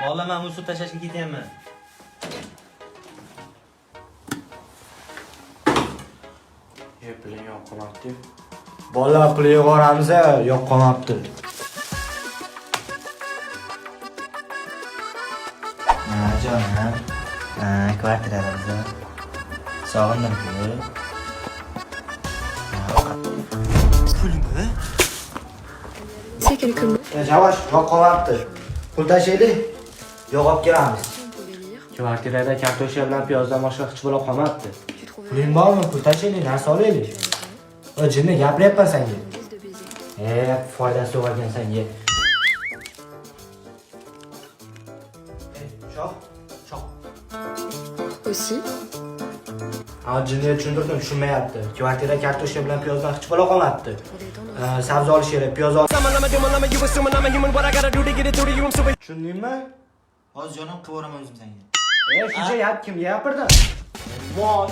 Bola, men suv tashashga ketyapman. Puling yo'q qolmabdi. Bola puli yuboramiz, yo'q qolmabdi. Jonim. Kvartiramizda. Sog'indim puli. Pulmi? C'est quelques mots. Javosh, yo'q qolmabdi. Pul tashlaylik. Yo'q olib kelamiz. On pouvait lire. Kvartirada kartoshka bilan piyozdan boshqa hech bo'la qolmabdi. Tu trouveras Puling bormi? Pul tashlaylik, narsa olaylik. Jinni gapiryapman senga. une liste de baisers. Foydasi yo'q ekan senga. Shoh, shoh. Aussi, Jinniga tushuntirdim, tushunmayapti. Kvartira kartoshka bilan piyozdan hech bo'la qolmabdi. pour détendre. Sabzi olish kerak, piyoz ol. Tushundingmi? Hozir jonim qilib o'raman o'zim senga. Shuncha kim gapirdi? Voy.